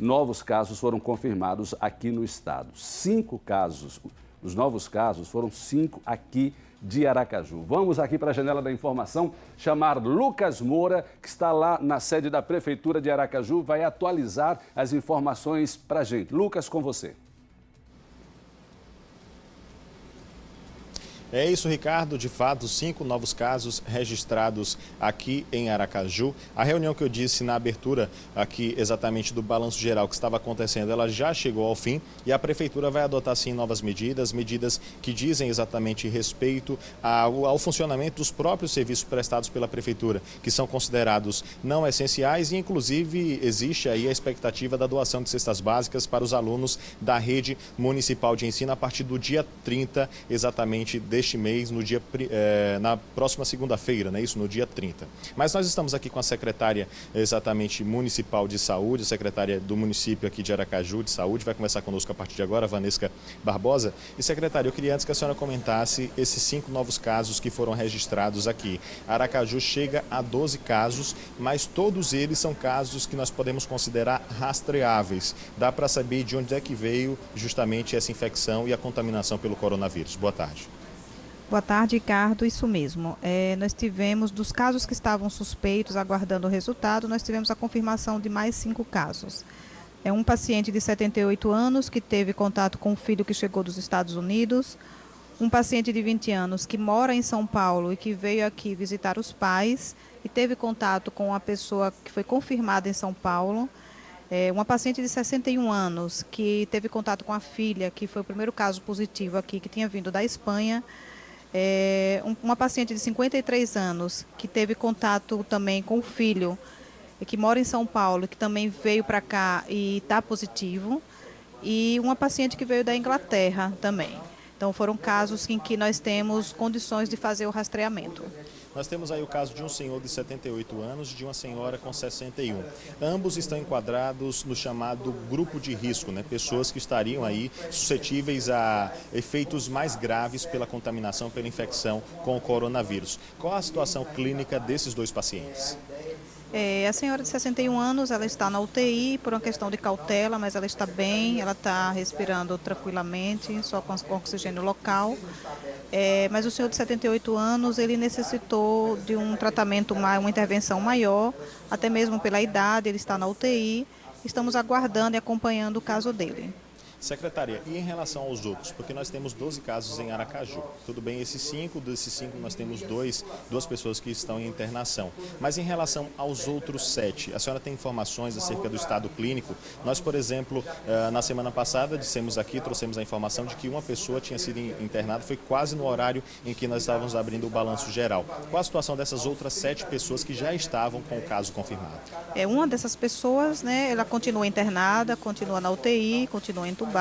novos casos foram confirmados aqui no estado. 5 casos, os novos casos foram 5 aqui de Aracaju. Vamos aqui para a janela da informação chamar Lucas Moura, que está lá na sede da Prefeitura de Aracaju, vai atualizar as informações para a gente. Lucas, com você. É isso, Ricardo. De fato, 5 novos casos registrados aqui em Aracaju. A reunião que eu disse na abertura aqui exatamente do balanço geral que estava acontecendo, ela já chegou ao fim e a Prefeitura vai adotar sim novas medidas que dizem exatamente respeito ao funcionamento dos próprios serviços prestados pela Prefeitura, que são considerados não essenciais e inclusive existe aí a expectativa da doação de cestas básicas para os alunos da rede municipal de ensino a partir do dia 30 exatamente deste mês, na próxima segunda-feira, né? Isso, no dia 30. Mas nós estamos aqui com a secretária exatamente municipal de saúde, a secretária do município aqui de Aracaju de saúde, vai conversar conosco a partir de agora, a Vanesca Barbosa. E secretária, eu queria antes que a senhora comentasse esses 5 novos casos que foram registrados aqui. Aracaju chega a 12 casos, mas todos eles são casos que nós podemos considerar rastreáveis. Dá para saber de onde é que veio justamente essa infecção e a contaminação pelo coronavírus. Boa tarde. Boa tarde, Ricardo. Isso mesmo. Nós tivemos, dos casos que estavam suspeitos, aguardando o resultado, nós tivemos a confirmação de mais 5 casos. É um paciente de 78 anos que teve contato com um filho que chegou dos Estados Unidos, um paciente de 20 anos que mora em São Paulo e que veio aqui visitar os pais e teve contato com uma pessoa que foi confirmada em São Paulo, uma paciente de 61 anos que teve contato com a filha, que foi o primeiro caso positivo aqui, que tinha vindo da Espanha, uma paciente de 53 anos que teve contato também com o filho, que mora em São Paulo, que também veio para cá e está positivo, e uma paciente que veio da Inglaterra também. Então foram casos em que nós temos condições de fazer o rastreamento. Nós temos aí o caso de um senhor de 78 anos e de uma senhora com 61. Ambos estão enquadrados no chamado grupo de risco, né? Pessoas que estariam aí suscetíveis a efeitos mais graves pela contaminação, pela infecção com o coronavírus. Qual a situação clínica desses 2 pacientes? A senhora de 61 anos, ela está na UTI por uma questão de cautela, mas ela está bem, ela está respirando tranquilamente, só com oxigênio local. Mas o senhor de 78 anos, ele necessitou de um tratamento, uma intervenção maior, até mesmo pela idade, ele está na UTI. Estamos aguardando e acompanhando o caso dele. Secretária, e em relação aos outros? Porque nós temos 12 casos em Aracaju. Tudo bem, desses 5 nós temos 2 pessoas que estão em internação. Mas em relação aos outros 7, a senhora tem informações acerca do estado clínico? Nós, por exemplo, na semana passada trouxemos a informação de que uma pessoa tinha sido internada, foi quase no horário em que nós estávamos abrindo o balanço geral. Qual a situação dessas outras 7 pessoas que já estavam com o caso confirmado? Uma dessas pessoas, né, ela continua internada, continua na UTI, continua entubada.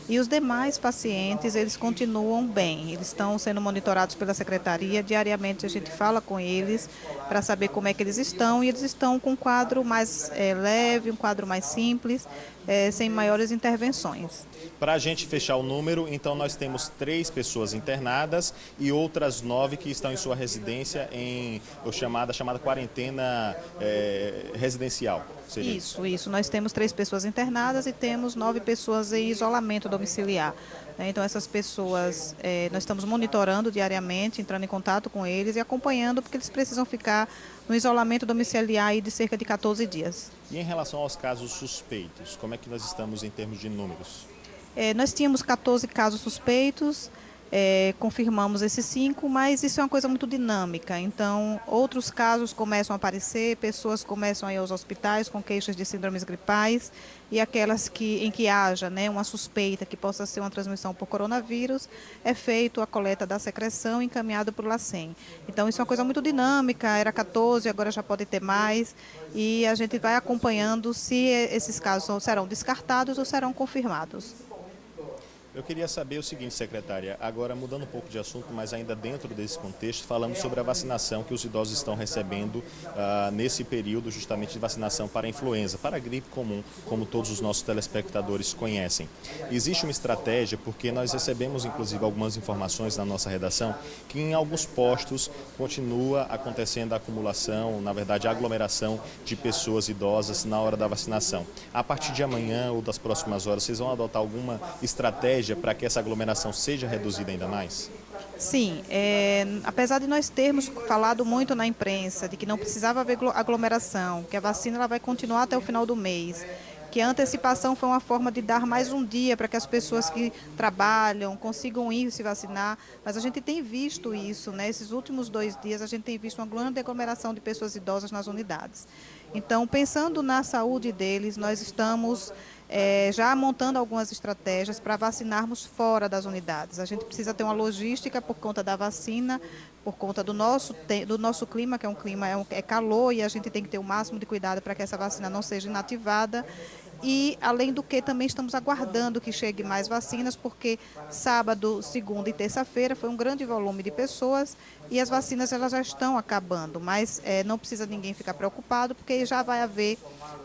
E os demais pacientes, eles continuam bem, eles estão sendo monitorados pela secretaria, diariamente a gente fala com eles para saber como é que eles estão, e eles estão com um quadro mais leve, um quadro mais simples, sem maiores intervenções. Para a gente fechar o número, então nós temos 3 pessoas internadas e outras 9 que estão em sua residência em chamada quarentena residencial. Seria Isso. Nós temos 3 pessoas internadas e temos 9 pessoas em isolamento domiciliar. Então essas pessoas, nós estamos monitorando diariamente, entrando em contato com eles e acompanhando, porque eles precisam ficar no isolamento domiciliar aí de cerca de 14 dias. E em relação aos casos suspeitos, como é que nós estamos em termos de números? Nós tínhamos 14 casos suspeitos, confirmamos esses 5, mas isso é uma coisa muito dinâmica. Então, outros casos começam a aparecer, pessoas começam a ir aos hospitais com queixas de síndromes gripais, e aquelas em que haja, né, uma suspeita que possa ser uma transmissão por coronavírus, é feito a coleta da secreção encaminhada para o LACEN. Então, isso é uma coisa muito dinâmica, era 14, agora já pode ter mais, e a gente vai acompanhando se esses casos serão descartados ou serão confirmados. Eu queria saber o seguinte, secretária, agora mudando um pouco de assunto, mas ainda dentro desse contexto, falando sobre a vacinação que os idosos estão recebendo nesse período justamente de vacinação para a influenza, para a gripe comum, como todos os nossos telespectadores conhecem. Existe uma estratégia, porque nós recebemos inclusive algumas informações na nossa redação, que em alguns postos continua acontecendo a acumulação, na verdade a aglomeração de pessoas idosas na hora da vacinação. A partir de amanhã ou das próximas horas, vocês vão adotar alguma estratégia para que essa aglomeração seja reduzida ainda mais? Sim, apesar de nós termos falado muito na imprensa de que não precisava haver aglomeração, que a vacina ela vai continuar até o final do mês, que a antecipação foi uma forma de dar mais um dia para que as pessoas que trabalham consigam ir se vacinar, mas a gente tem visto isso, né? Esses últimos 2 dias a gente tem visto uma grande aglomeração de pessoas idosas nas unidades. Então, pensando na saúde deles, nós estamos já montando algumas estratégias para vacinarmos fora das unidades. A gente precisa ter uma logística por conta da vacina, por conta do nosso clima, que é um clima, é calor, e a gente tem que ter o máximo de cuidado para que essa vacina não seja inativada. E, além do que, também estamos aguardando que chegue mais vacinas, porque sábado, segunda e terça-feira foi um grande volume de pessoas e as vacinas elas já estão acabando, mas não precisa ninguém ficar preocupado, porque já vai haver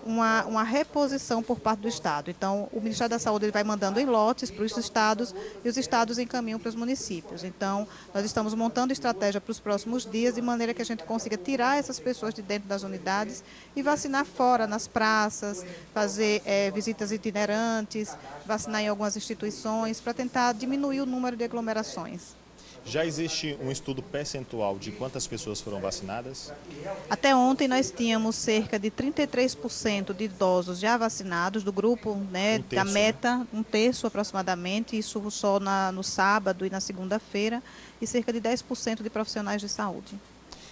uma reposição por parte do Estado. Então, o Ministério da Saúde ele vai mandando em lotes para os estados e os estados encaminham para os municípios. Então, nós estamos montando estratégia para os próximos dias, de maneira que a gente consiga tirar essas pessoas de dentro das unidades e vacinar fora, nas praças, fazer visitas itinerantes, vacinar em algumas instituições, para tentar diminuir o número de aglomerações. Já existe um estudo percentual de quantas pessoas foram vacinadas? Até ontem nós tínhamos cerca de 33% de idosos já vacinados, do grupo, né, da meta, um terço aproximadamente, isso só no sábado e na segunda-feira, e cerca de 10% de profissionais de saúde.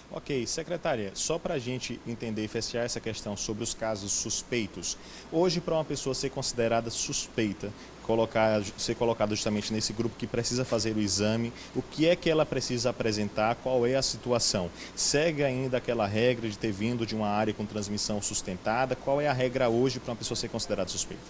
Ok, secretária, só para a gente entender e fechar essa questão sobre os casos suspeitos, hoje para uma pessoa ser considerada suspeita, ser colocada justamente nesse grupo que precisa fazer o exame, o que é que ela precisa apresentar, qual é a situação? Segue ainda aquela regra de ter vindo de uma área com transmissão sustentada? Qual é a regra hoje para uma pessoa ser considerada suspeita?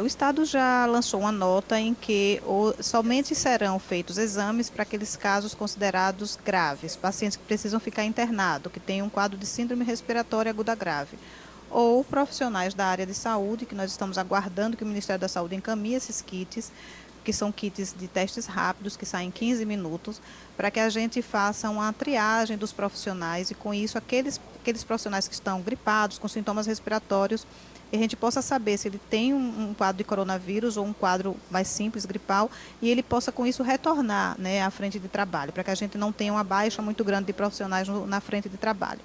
O Estado já lançou uma nota em que somente serão feitos exames para aqueles casos considerados graves, pacientes que precisam ficar internados, que têm um quadro de síndrome respiratória aguda grave, ou profissionais da área de saúde, que nós estamos aguardando que o Ministério da Saúde encaminhe esses kits, que são kits de testes rápidos, que saem em 15 minutos, para que a gente faça uma triagem dos profissionais e, com isso, aqueles profissionais que estão gripados, com sintomas respiratórios, e a gente possa saber se ele tem um quadro de coronavírus ou um quadro mais simples, gripal, e ele possa, com isso, retornar, né, à frente de trabalho, para que a gente não tenha uma baixa muito grande de profissionais na frente de trabalho.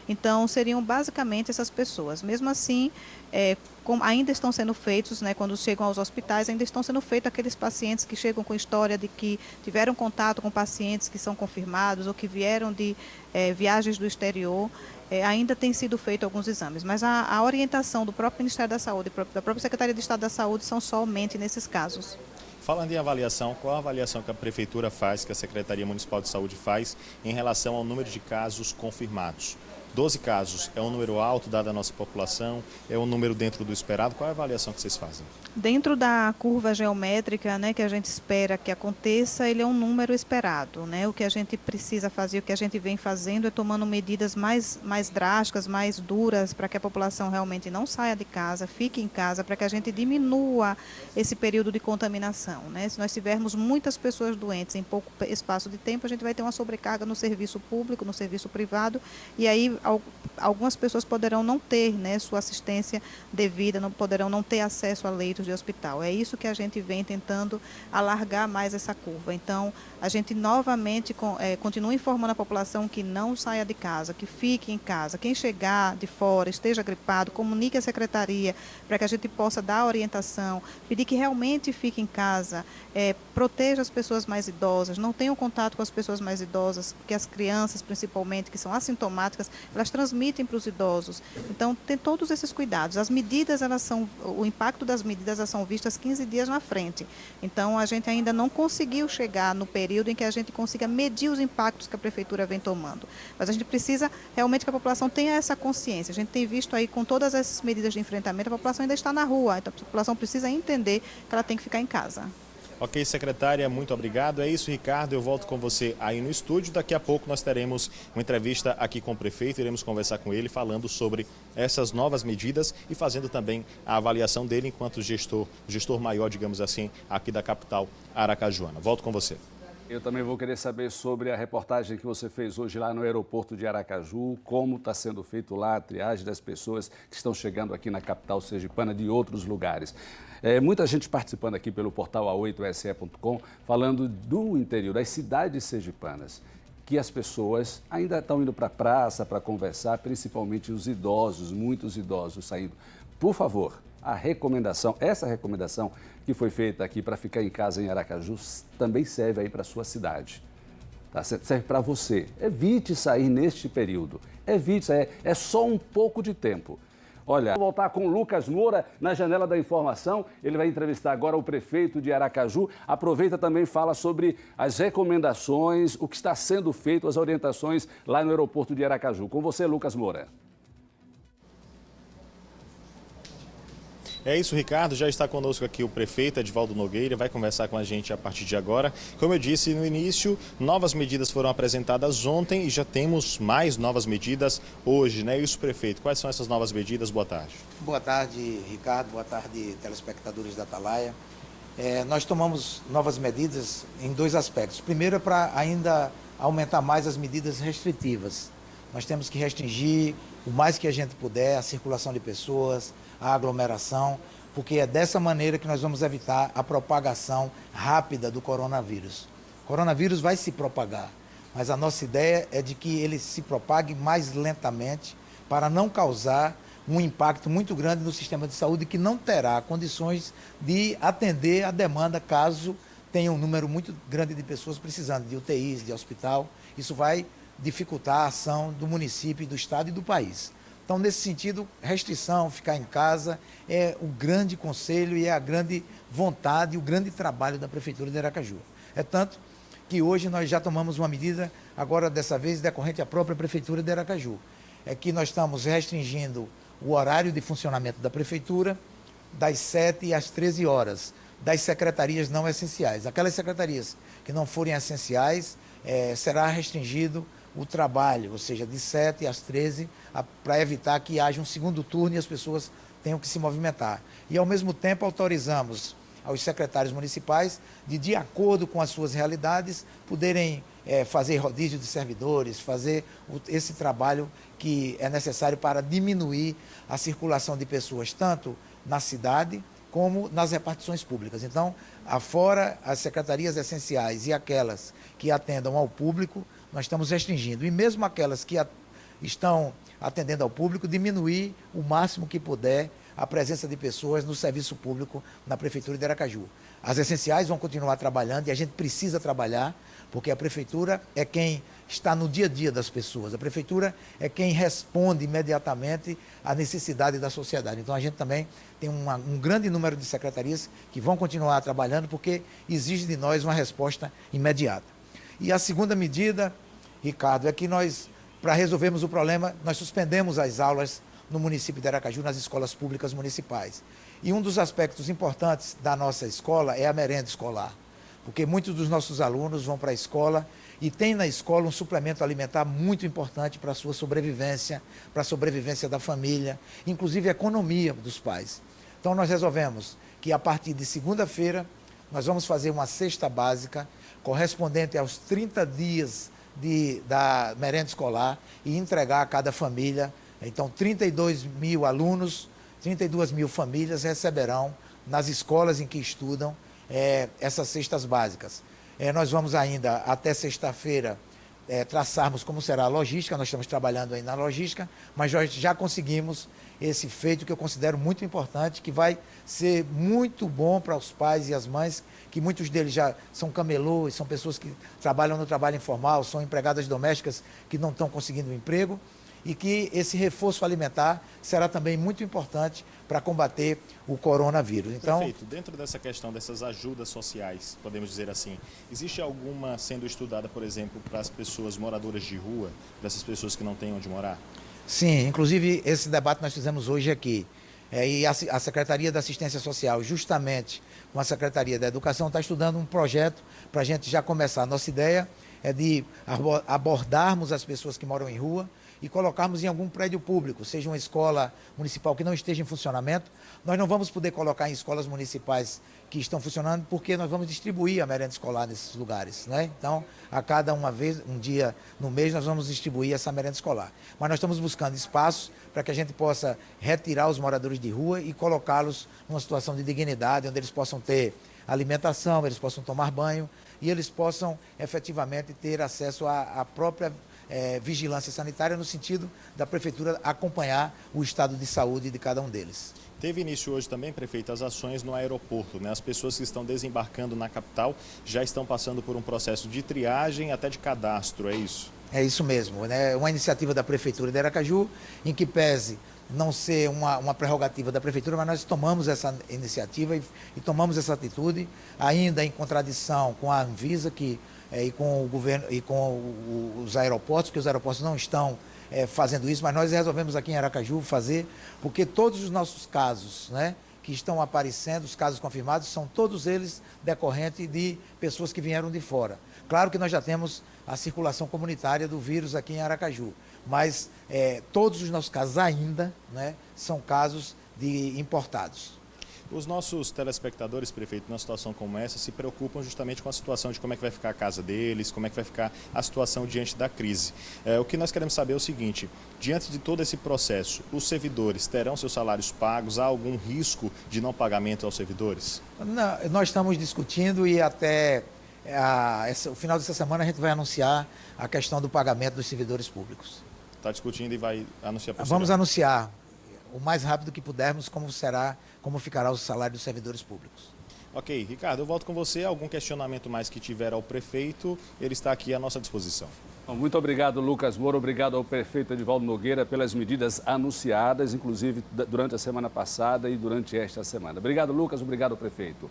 Então, seriam basicamente essas pessoas. Mesmo assim, ainda estão sendo feitos, né, quando chegam aos hospitais, ainda estão sendo feitos aqueles pacientes que chegam com história de que tiveram contato com pacientes que são confirmados ou que vieram de viagens do exterior. Ainda tem sido feito alguns exames, mas a orientação do próprio Ministério da Saúde, da própria Secretaria de Estado da Saúde, são somente nesses casos. Falando em avaliação, qual a avaliação que a Prefeitura faz, que a Secretaria Municipal de Saúde faz, em relação ao número de casos confirmados? 12 casos é um número alto dado a nossa população? É um número dentro do esperado? Qual é a avaliação que vocês fazem? Dentro da curva geométrica, né, que a gente espera que aconteça, ele é um número esperado, né? O que a gente precisa fazer, o que a gente vem fazendo é tomando medidas mais drásticas, mais duras, para que a população realmente não saia de casa, fique em casa, para que a gente diminua esse período de contaminação, né? Se nós tivermos muitas pessoas doentes em pouco espaço de tempo, a gente vai ter uma sobrecarga no serviço público, no serviço privado, e aí algumas pessoas poderão não ter, né, sua assistência devida, poderão não ter acesso a leitos de hospital. É isso que a gente vem tentando alargar mais essa curva. Então, a gente novamente continua informando a população que não saia de casa, que fique em casa. Quem chegar de fora, esteja gripado, comunique à secretaria para que a gente possa dar orientação, pedir que realmente fique em casa, proteja as pessoas mais idosas, não tenham contato com as pessoas mais idosas, porque as crianças, principalmente, que são assintomáticas, elas transmitem para os idosos. Então, tem todos esses cuidados. As medidas, o impacto das medidas são vistas 15 dias na frente. Então, a gente ainda não conseguiu chegar no período em que a gente consiga medir os impactos que a Prefeitura vem tomando. Mas a gente precisa realmente que a população tenha essa consciência. A gente tem visto aí, com todas essas medidas de enfrentamento, a população ainda está na rua. Então, a população precisa entender que ela tem que ficar em casa. Ok, secretária, muito obrigado. É isso, Ricardo, eu volto com você aí no estúdio. Daqui a pouco nós teremos uma entrevista aqui com o prefeito, iremos conversar com ele falando sobre essas novas medidas e fazendo também a avaliação dele enquanto gestor maior, digamos assim, aqui da capital aracajuana. Volto com você. Eu também vou querer saber sobre a reportagem que você fez hoje lá no aeroporto de Aracaju, como está sendo feito lá a triagem das pessoas que estão chegando aqui na capital sergipana de outros lugares. Muita gente participando aquse pelo portal a8se.com, falando do interior, das cidades sergipanas, que as pessoas ainda estão indo para a praça para conversar, principalmente os idosos, muitos idosos saindo. Por favor, essa recomendação que foi feita aqui para ficar em casa em Aracaju também serve aí para a sua cidade. Tá? Serve para você. Evite sair neste período. Evite sair. É só um pouco de tempo. Olha, vou voltar com o Lucas Moura na Janela da Informação. Ele vai entrevistar agora o prefeito de Aracaju. Aproveita também e fala sobre as recomendações, o que está sendo feito, as orientações lá no aeroporto de Aracaju. Com você, Lucas Moura. É isso, Ricardo. Já está conosco aqui o prefeito Edivaldo Nogueira, vai conversar com a gente a partir de agora. Como eu disse no início, novas medidas foram apresentadas ontem e já temos mais novas medidas hoje, né? Isso, prefeito, quais são essas novas medidas? Boa tarde. Boa tarde, Ricardo. Boa tarde, telespectadores da Atalaia. Nós tomamos novas medidas em dois aspectos. Primeiro, é para ainda aumentar mais as medidas restritivas. Nós temos que restringir o mais que a gente puder a circulação de pessoas, a aglomeração, porque é dessa maneira que nós vamos evitar a propagação rápida do coronavírus. O coronavírus vai se propagar, mas a nossa ideia é de que ele se propague mais lentamente para não causar um impacto muito grande no sistema de saúde que não terá condições de atender a demanda caso tenha um número muito grande de pessoas precisando de UTIs, de hospital. Isso vai dificultar a ação do município, do estado e do país. Então, nesse sentido, restrição, ficar em casa, é o grande conselho e é a grande vontade e o grande trabalho da Prefeitura de Aracaju. É tanto que hoje nós já tomamos uma medida, agora dessa vez decorrente à própria Prefeitura de Aracaju. É que nós estamos restringindo o horário de funcionamento da Prefeitura das 7 às 13 horas, das secretarias não essenciais. Aquelas secretarias que não forem essenciais, será restringido o trabalho, ou seja, de 7 às 13, para evitar que haja um segundo turno e as pessoas tenham que se movimentar. E, ao mesmo tempo, autorizamos aos secretários municipais de acordo com as suas realidades, poderem fazer rodízio de servidores, fazer esse trabalho que é necessário para diminuir a circulação de pessoas, tanto na cidade como nas repartições públicas. Então, afora as secretarias essenciais e aquelas que atendam ao público, nós estamos restringindo. E mesmo aquelas que estão atendendo ao público, diminuir o máximo que puder a presença de pessoas no serviço público na Prefeitura de Aracaju. As essenciais vão continuar trabalhando e a gente precisa trabalhar, porque a Prefeitura é quem está no dia a dia das pessoas. A Prefeitura é quem responde imediatamente à necessidade da sociedade. Então, a gente também tem um grande número de secretarias que vão continuar trabalhando, porque exige de nós uma resposta imediata. E a segunda medida, Ricardo, é que nós, para resolvermos o problema, nós suspendemos as aulas no município de Aracaju, nas escolas públicas municipais. E um dos aspectos importantes da nossa escola é a merenda escolar, porque muitos dos nossos alunos vão para a escola e tem na escola um suplemento alimentar muito importante para a sua sobrevivência, para a sobrevivência da família, inclusive a economia dos pais. Então, nós resolvemos que, a partir de segunda-feira, nós vamos fazer uma cesta básica correspondente aos 30 dias da merenda escolar e entregar a cada família. Então, 32 mil alunos, 32 mil famílias receberão nas escolas em que estudam essas cestas básicas. Nós vamos ainda, até sexta-feira, traçarmos como será a logística. Nós estamos trabalhando aí na logística, mas nós já conseguimos esse feito que eu considero muito importante, que vai ser muito bom para os pais e as mães, que muitos deles já são camelôs, são pessoas que trabalham no trabalho informal, são empregadas domésticas que não estão conseguindo um emprego, e que esse reforço alimentar será também muito importante para combater o coronavírus. Então, prefeito, dentro dessa questão dessas ajudas sociais, podemos dizer assim, existe alguma sendo estudada, por exemplo, para as pessoas moradoras de rua, dessas pessoas que não têm onde morar? Sim, inclusive esse debate nós fizemos hoje aqui. E a Secretaria da Assistência Social, justamente com a Secretaria da Educação, está estudando um projeto para a gente já começar. A nossa ideia é de abordarmos as pessoas que moram em rua e colocarmos em algum prédio público, seja uma escola municipal que não esteja em funcionamento. Nós não vamos poder colocar em escolas municipais que estão funcionando, porque nós vamos distribuir a merenda escolar nesses lugares, né? Então, a cada um dia no mês, nós vamos distribuir essa merenda escolar. Mas nós estamos buscando espaços para que a gente possa retirar os moradores de rua e colocá-los numa situação de dignidade, onde eles possam ter alimentação, eles possam tomar banho e eles possam efetivamente ter acesso à própria vigilância sanitária, no sentido da Prefeitura acompanhar o estado de saúde de cada um deles. Teve início hoje também, prefeito, as ações no aeroporto, né? As pessoas que estão desembarcando na capital já estão passando por um processo de triagem, até de cadastro, é isso? É isso mesmo, né? Uma iniciativa da Prefeitura de Aracaju, em que pese não ser uma prerrogativa da Prefeitura, mas nós tomamos essa iniciativa e tomamos essa atitude, ainda em contradição com a Anvisa e com o governo e com os aeroportos, que os aeroportos não estão fazendo isso, mas nós resolvemos aqui em Aracaju fazer, porque todos os nossos casos, né, que estão aparecendo, os casos confirmados, são todos eles decorrentes de pessoas que vieram de fora. Claro que nós já temos a circulação comunitária do vírus aqui em Aracaju, mas todos os nossos casos ainda, né, são casos de importados. Os nossos telespectadores, prefeito, numa situação como essa, se preocupam justamente com a situação de como é que vai ficar a casa deles, como é que vai ficar a situação diante da crise. O que nós queremos saber é o seguinte: diante de todo esse processo, os servidores terão seus salários pagos? Há algum risco de não pagamento aos servidores? Não, nós estamos discutindo e até o final dessa semana a gente vai anunciar a questão do pagamento dos servidores públicos. Está discutindo e vai anunciar por Vamos anunciar o mais rápido que pudermos como ficará o salário dos servidores públicos. Ok, Ricardo, eu volto com você. Algum questionamento mais que tiver ao prefeito, ele está aqui à nossa disposição. Muito obrigado, Lucas Moura. Obrigado ao prefeito Edivaldo Nogueira pelas medidas anunciadas, inclusive durante a semana passada e durante esta semana. Obrigado, Lucas. Obrigado, prefeito.